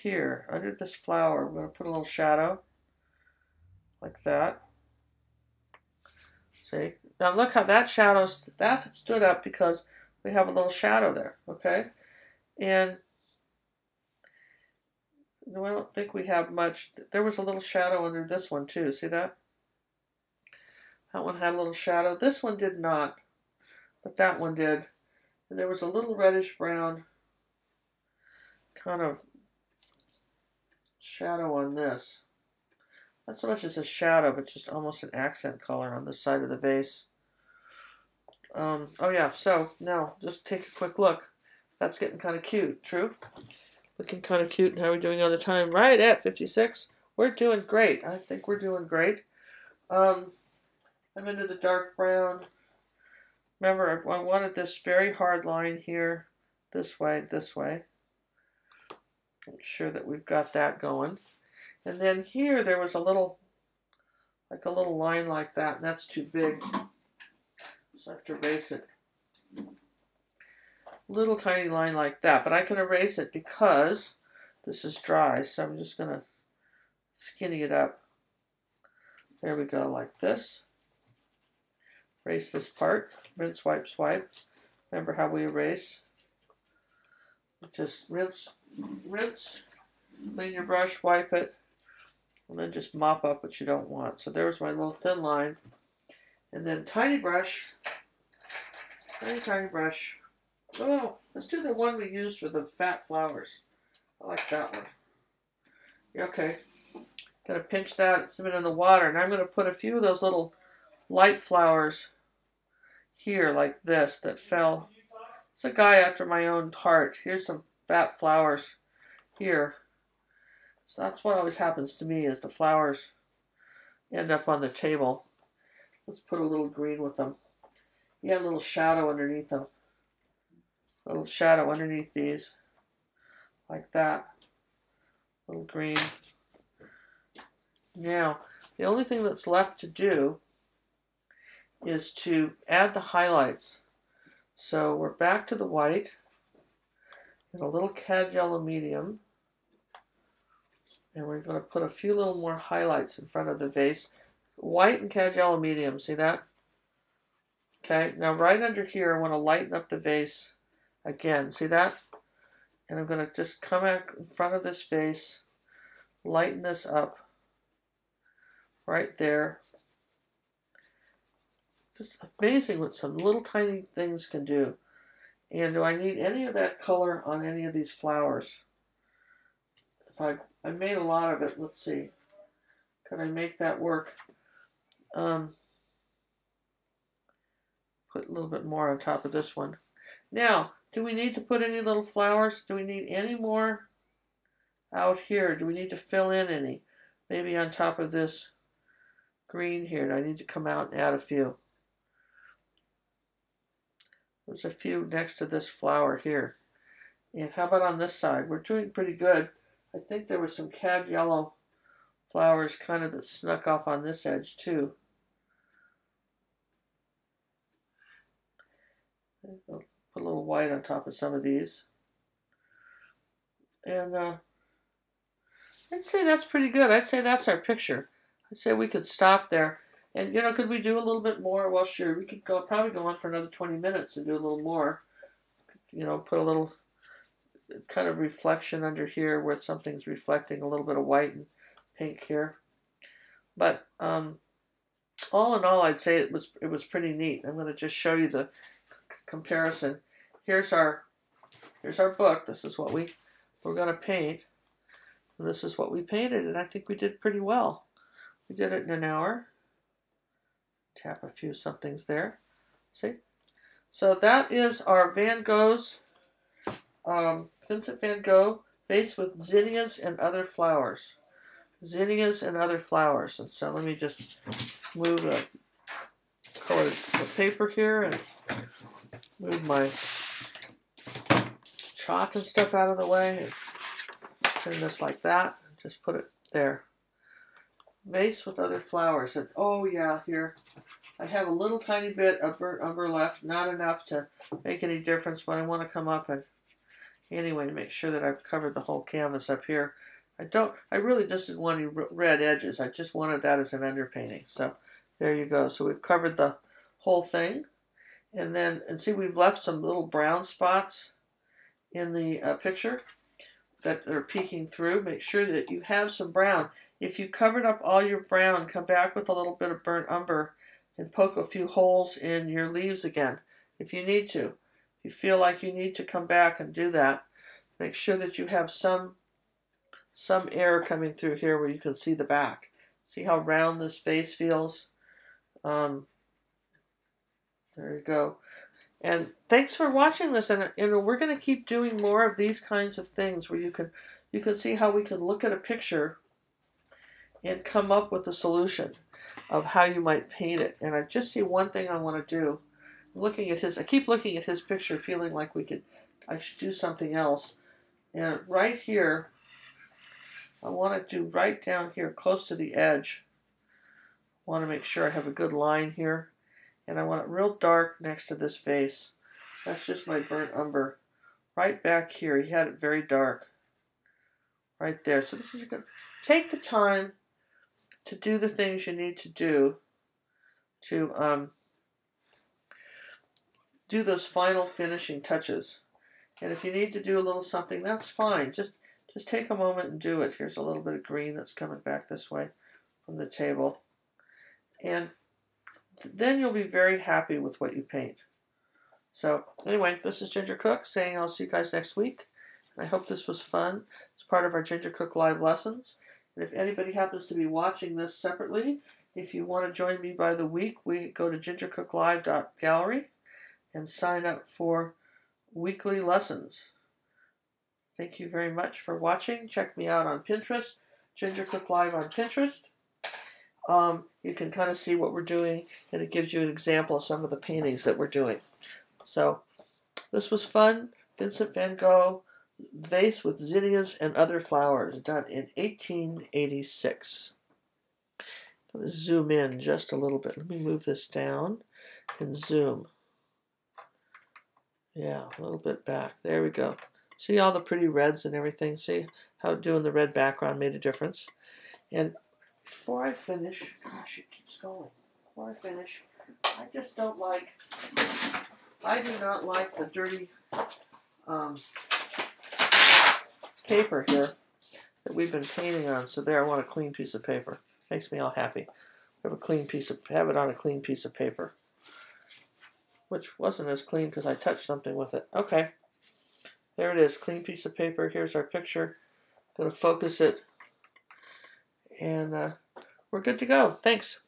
here, under this flower. I'm going to put a little shadow like that. See? Now look how that shadow, that stood up because we have a little shadow there, okay? And no, I don't think we have much. There was a little shadow under this one too. See that? That one had a little shadow. This one did not, but that one did. And there was a little reddish brown kind of shadow on this. Not so much as a shadow, but just almost an accent color on this side of the vase. Oh yeah, so now just take a quick look. That's getting kind of cute, true? Looking kind of cute. And how are we doing on the time? Right at 56. We're doing great. I think we're doing great. I'm into the dark brown. Remember, I wanted this very hard line here, this way, this way. Make sure that we've got that going. And then here there was a little, like a little line like that, and that's too big. So I have to erase it. Little tiny line like that, but I can erase it because this is dry, so I'm just going to skinny it up. There we go, like this. Erase this part. Rinse, wipe, swipe. Remember how we erase? Just rinse, clean your brush, wipe it, and then just mop up what you don't want. So there's my little thin line. And then tiny brush, tiny brush. Oh, let's do the one we used for the fat flowers. I like that one. Okay, gonna pinch that, some it in the water, and I'm gonna put a few of those little light flowers here like this that fell. It's a guy after my own heart. Here's some fat flowers here. So that's what always happens to me, is the flowers end up on the table. Let's put a little green with them. Yeah, a little shadow underneath them. A little shadow underneath these. Like that. A little green. Now, the only thing that's left to do is to add the highlights. So we're back to the white and a little CAD Yellow Medium. And we're going to put a few little more highlights in front of the vase. White and CAD Yellow Medium, see that? Okay, now right under here, I want to lighten up the vase again. See that? And I'm going to just come out in front of this vase, lighten this up right there. Just amazing what some little tiny things can do. And do I need any of that color on any of these flowers? If I made a lot of it, let's see. Can I make that work? Put a little bit more on top of this one. Now, do we need to put any little flowers? Do we need any more out here? Do we need to fill in any? Maybe on top of this green here. Do I need to come out and add a few? There's a few next to this flower here. And how about on this side? We're doing pretty good. I think there was some CAD yellow flowers kind of that snuck off on this edge too. I'll put a little white on top of some of these. And I'd say that's pretty good. I'd say that's our picture. I'd say we could stop there. And, you know, could we do a little bit more? Well, sure. We could probably go on for another 20 minutes and do a little more. You know, put a little kind of reflection under here where something's reflecting, a little bit of white and pink here. But all in all, I'd say it was pretty neat. I'm going to just show you the comparison. Here's our book. This is what we're going to paint. And this is what we painted, and I think we did pretty well. We did it in an hour. Tap a few somethings there. See? So that is our Van Gogh's, Vincent Van Gogh vase with zinnias and other flowers. Zinnias and other flowers. And so let me just move the colored paper here and move my chalk and stuff out of the way. And turn this like that. And just put it there. Vase with other flowers. And oh yeah, here I have a little tiny bit of burnt umber left. Not enough to make any difference, but I want to come up and anyway make sure that I've covered the whole canvas up here. I really just didn't want any red edges. I just wanted that as an underpainting. So there you go. So we've covered the whole thing. And then, and see, we've left some little brown spots in the picture that are peeking through. Make sure that you have some brown. If you covered up all your brown, come back with a little bit of burnt umber and poke a few holes in your leaves again if you need to. If you feel like you need to come back and do that, make sure that you have some air coming through here where you can see the back. See how round this face feels? There you go. And thanks for watching this. And we're going to keep doing more of these kinds of things where you can see how we can look at a picture and come up with a solution of how you might paint it. And I just see one thing I want to do. I keep looking at his picture, feeling like I should do something else. And right here, I want to do right down here, close to the edge. I want to make sure I have a good line here. And I want it real dark next to this face. That's just my burnt umber. Right back here, he had it very dark. Right there. So this is good. Take the time to do the things you need to do to do those final finishing touches. And if you need to do a little something, that's fine. Just take a moment and do it. Here's a little bit of green that's coming back this way from the table. And then you'll be very happy with what you paint. So anyway, this is Ginger Cook saying I'll see you guys next week. I hope this was fun. It's part of our Ginger Cook Live lessons. And if anybody happens to be watching this separately, if you want to join me by the week, we go to gingercooklive.gallery and sign up for weekly lessons. Thank you very much for watching. Check me out on Pinterest, Ginger Cook Live on Pinterest. You can kind of see what we're doing, and it gives you an example of some of the paintings that we're doing. So this was fun. Vincent Van Gogh vase with zinnias and other flowers, done in 1886. I'm going to zoom in just a little bit. Let me move this down and zoom. Yeah, a little bit back. There we go. See all the pretty reds and everything? See how doing the red background made a difference? And before I finish, gosh, it keeps going. Before I finish, I do not like the dirty paper here that we've been painting on. So there, I want a clean piece of paper. Makes me all happy. Have it on a clean piece of paper, which wasn't as clean because I touched something with it. Okay, there it is, clean piece of paper. Here's our picture. I'm going to focus it, and we're good to go. Thanks.